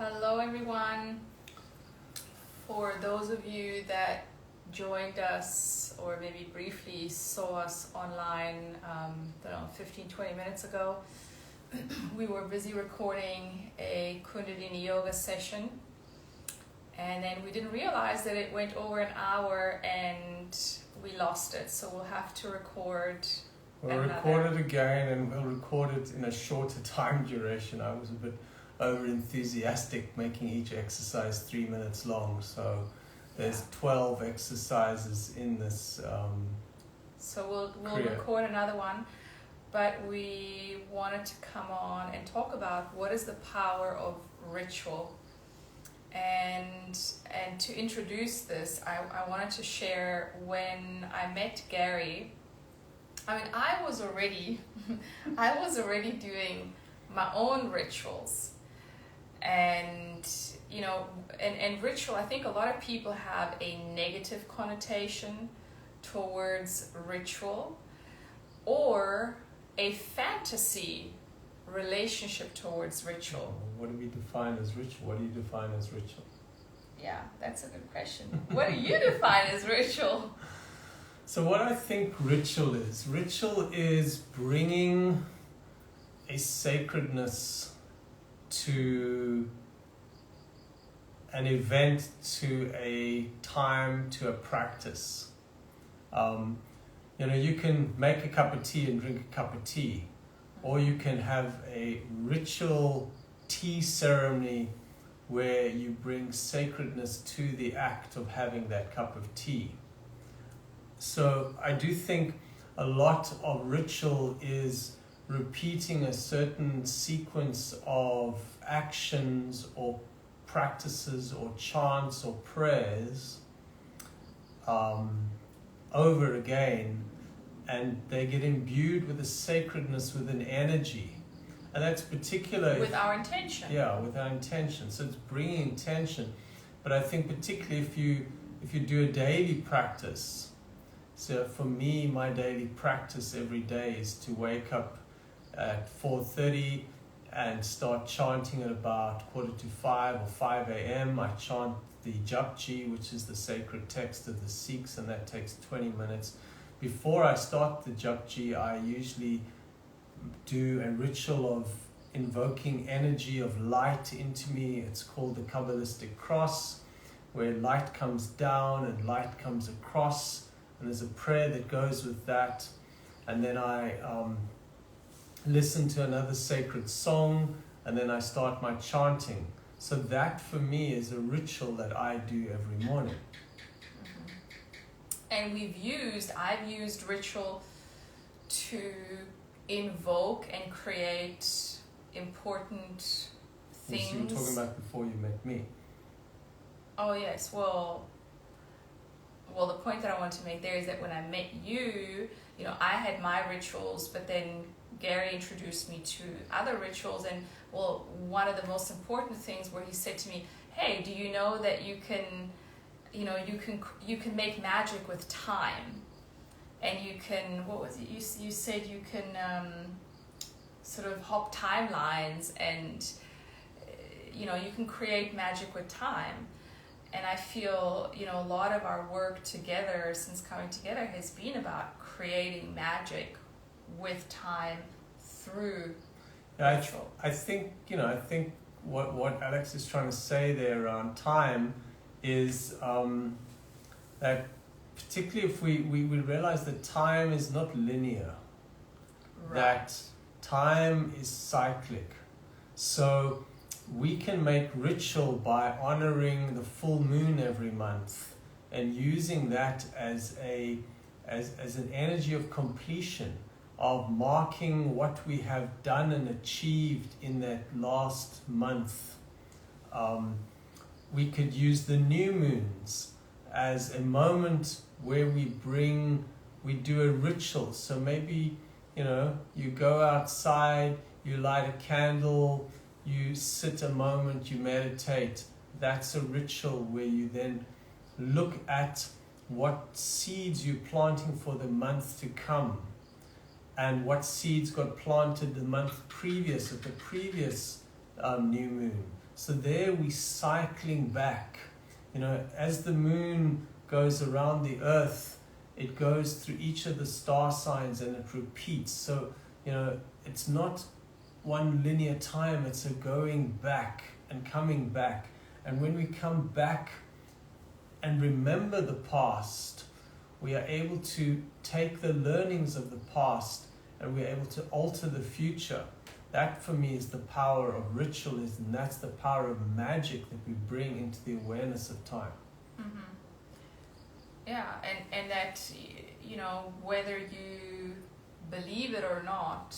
Hello, everyone. For those of you that joined us or maybe briefly saw us online, 15, 20 minutes ago, we were busy recording a Kundalini Yoga session. And then we didn't realize that it went over an hour and we lost it. So we'll have to record We'll record it again, and we'll record it in a shorter time duration. I was a bit over enthusiastic making each exercise 3 minutes long, so there's 12 exercises in this. So we'll record another one, but we wanted to come on and talk about what is the power of ritual. And to introduce this, I wanted to share when I met Gary. I mean, I was already doing my own rituals, and ritual. I think a lot of people have a negative connotation towards ritual, or a fantasy relationship towards ritual. What do we define as ritual? What do you define as ritual? Yeah, that's a good question. What do you define as ritual? So what I think ritual is bringing a sacredness to an event, to a time, to a practice. You can make a cup of tea and drink a cup of tea, or you can have a ritual tea ceremony where you bring sacredness to the act of having that cup of tea. So I do think a lot of ritual is repeating a certain sequence of actions or practices or chants or prayers over again, and they get imbued with a sacredness, with an energy. And that's particular with our intention. Yeah, with our intention. So it's bringing intention. But I think particularly if you do a daily practice. So for me, my daily practice every day is to wake up at 4:30 and start chanting at about 4:45 or 5 a.m. I chant the Japji, which is the sacred text of the Sikhs, and that takes 20 minutes. Before I start the Japji, I usually do a ritual of invoking energy of light into me. It's called the Kabbalistic cross, where light comes down and light comes across. And there's a prayer that goes with that. And then I listen to another sacred song, and then I start my chanting. So that for me is a ritual that I do every morning. Mm-hmm. And I've used ritual to invoke and create important things. So you were talking about before you met me. Oh yes, well, the point that I want to make there is that when I met you, I had my rituals, but then Gary introduced me to other rituals, and one of the most important things where he said to me, "Hey, do you know that you can make magic with time, and you can what was it? You said you can sort of hop timelines, and you can create magic with time." And I feel, a lot of our work together since coming together has been about creating magic with time through ritual. I think what Alex is trying to say there around time is that particularly if we realize that time is not linear, right. That time is cyclic. So we can make ritual by honoring the full moon every month and using that as an energy of completion, of marking what we have done and achieved in that last month. We could use the new moons as a moment where we do a ritual. So maybe, you go outside, you light a candle, you sit a moment, you meditate. That's a ritual where you then look at what seeds you're planting for the month to come, and what seeds got planted the month previous, at the previous new moon. So there we're cycling back. As the moon goes around the earth, it goes through each of the star signs and it repeats. So, it's not one linear time, it's a going back and coming back. And when we come back and remember the past, we are able to take the learnings of the past and we're able to alter the future. That for me is the power of ritualism. That's the power of magic that we bring into the awareness of time. Mm-hmm. Yeah, and that, whether you believe it or not,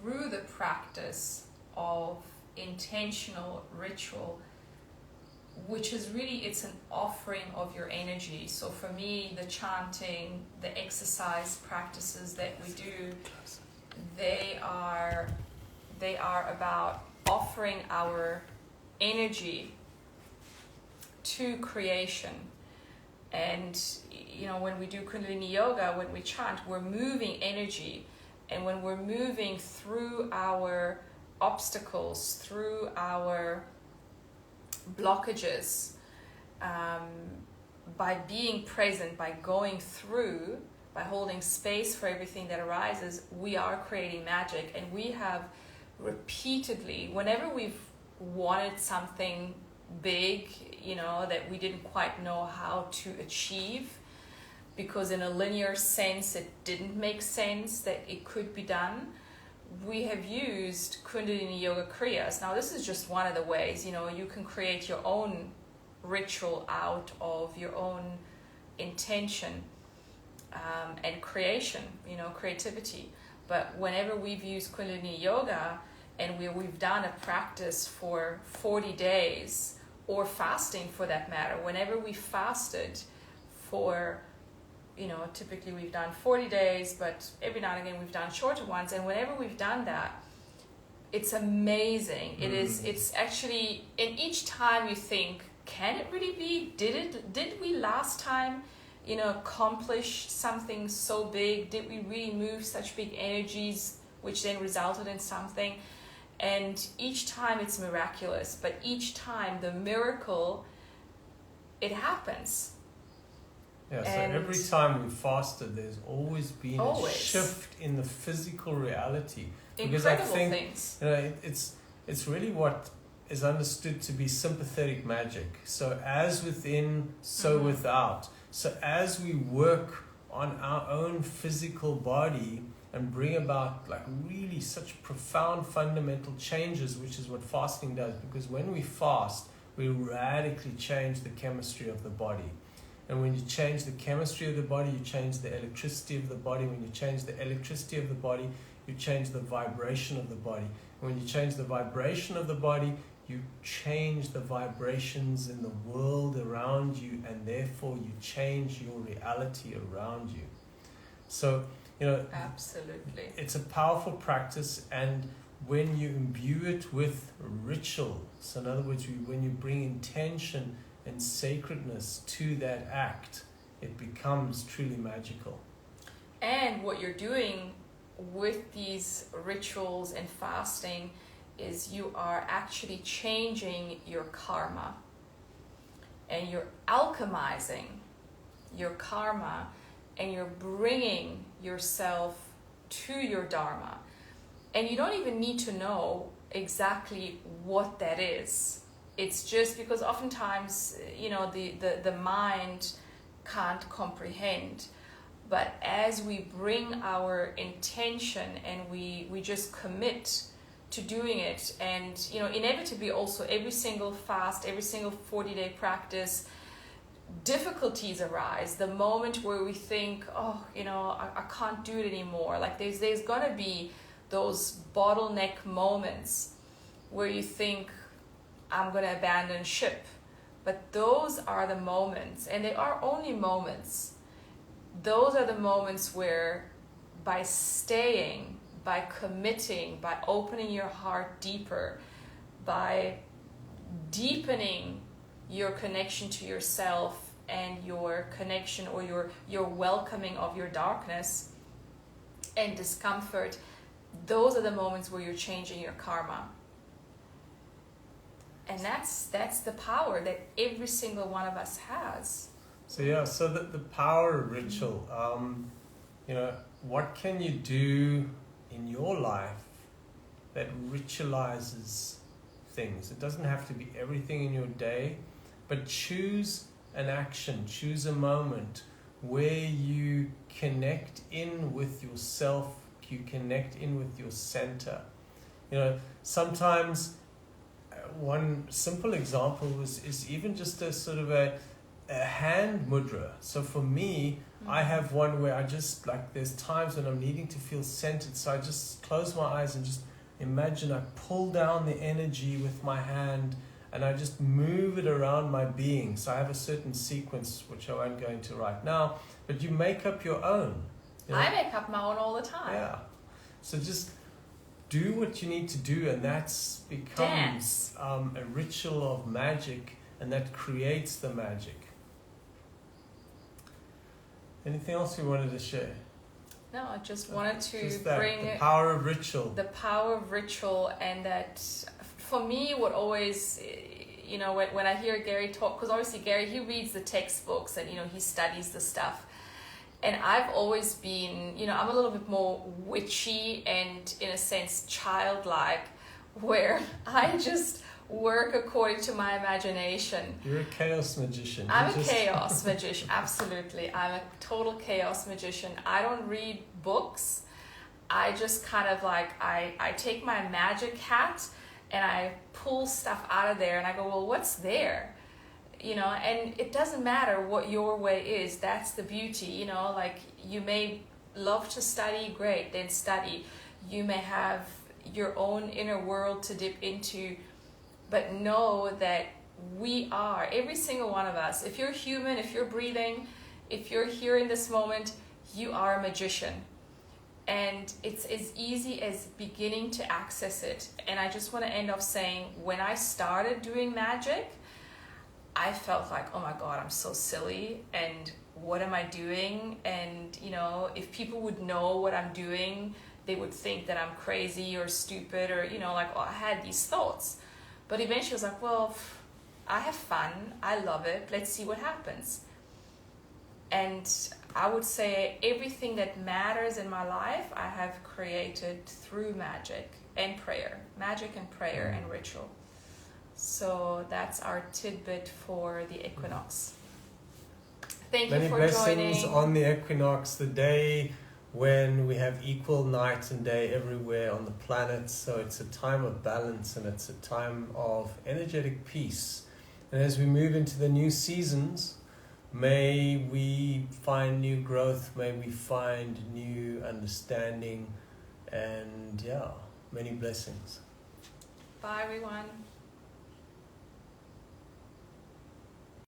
through the practice of intentional ritual, which is really, it's an offering of your energy. So for me, the chanting, the exercise practices that we do, they are about offering our energy to creation. And when we do Kundalini Yoga, when we chant, we're moving energy. And when we're moving through our obstacles, through our blockages, by being present, by going through, by holding space for everything that arises, we are creating magic. And we have repeatedly, whenever we've wanted something big, that we didn't quite know how to achieve, because in a linear sense it didn't make sense that it could be done, we have used Kundalini Yoga Kriyas. Now this is just one of the ways. You can create your own ritual out of your own intention and creation, creativity. But whenever we've used Kundalini Yoga and we've done a practice for 40 days, or fasting for that matter, whenever we fasted for, typically we've done 40 days, but every now and again we've done shorter ones. And whenever we've done that, it's amazing. It's actually, in each time you think, can it really be? Did we last time, accomplish something so big? Did we really move such big energies, which then resulted in something? And each time it's miraculous, but each time the miracle, it happens. Yeah, so every time we fasted, there's always been a shift in the physical reality. Because Incredible I think, things. It's really what is understood to be sympathetic magic. So as within, so without. So as we work on our own physical body and bring about really such profound fundamental changes, which is what fasting does. Because when we fast, we radically change the chemistry of the body. And when you change the chemistry of the body, you change the electricity of the body. When you change the electricity of the body, you change the vibration of the body. And when you change the vibration of the body, you change the vibrations in the world around you, and therefore you change your reality around you. So, Absolutely. It's a powerful practice, and when you imbue it with ritual, so in other words, when you bring intention and sacredness to that act, it becomes truly magical. And what you're doing with these rituals and fasting is you are actually changing your karma, and you're alchemizing your karma, and you're bringing yourself to your dharma. And you don't even need to know exactly what that is. It's just because oftentimes, the mind can't comprehend. But as we bring our intention and we just commit to doing it, and inevitably also every single fast, every single 40-day practice, difficulties arise. The moment where we think, I can't do it anymore. There's gonna be those bottleneck moments where you think, I'm gonna abandon ship. But those are the moments, and they are only moments. Those are the moments where, by staying, by committing, by opening your heart deeper, by deepening your connection to yourself and your connection or your welcoming of your darkness and discomfort, those are the moments where you're changing your karma. And that's the power that every single one of us has. So the power of ritual, what can you do in your life that ritualizes things? It doesn't have to be everything in your day, but choose an action, choose a moment where you connect in with yourself, you connect in with your center. Sometimes one simple example is even just a sort of a hand mudra. So for me, I have one where I just, there's times when I'm needing to feel centered, so I just close my eyes and just imagine I pull down the energy with my hand and I just move it around my being. So I have a certain sequence, which I won't go into right now, but you make up your own. I make up my own all the time. Yeah. So just do what you need to do, and that's becomes a ritual of magic, and that creates the magic. Anything else you wanted to share? No, I just wanted to bring the power of ritual. The power of ritual, and that for me, what always, when I hear Gary talk, because obviously Gary, he reads the textbooks and, he studies the stuff. And I've always been, I'm a little bit more witchy and, in a sense, childlike, where I just work according to my imagination. You're a chaos magician. I'm a chaos magician, absolutely. I'm a total chaos magician. I don't read books. I just kind of I take my magic hat and I pull stuff out of there and I go, well, what's there? And it doesn't matter what your way is. That's the beauty, you may love to study, great, then study. You may have your own inner world to dip into, but know that we are, every single one of us, if you're human, if you're breathing, if you're here in this moment, you are a magician. And it's as easy as beginning to access it. And I just want to end off saying, when I started doing magic, I felt like, oh my God, I'm so silly, and what am I doing? And, if people would know what I'm doing, they would think that I'm crazy or stupid or, I had these thoughts. But eventually I was like, well, I have fun, I love it, let's see what happens. And I would say everything that matters in my life, I have created through magic and prayer. Magic and prayer and ritual. So that's our tidbit for the equinox. Thank you for joining. Many blessings on the equinox, the day when we have equal night and day everywhere on the planet. So it's a time of balance and it's a time of energetic peace. And as we move into the new seasons, may we find new growth, may we find new understanding, and many blessings. Bye everyone.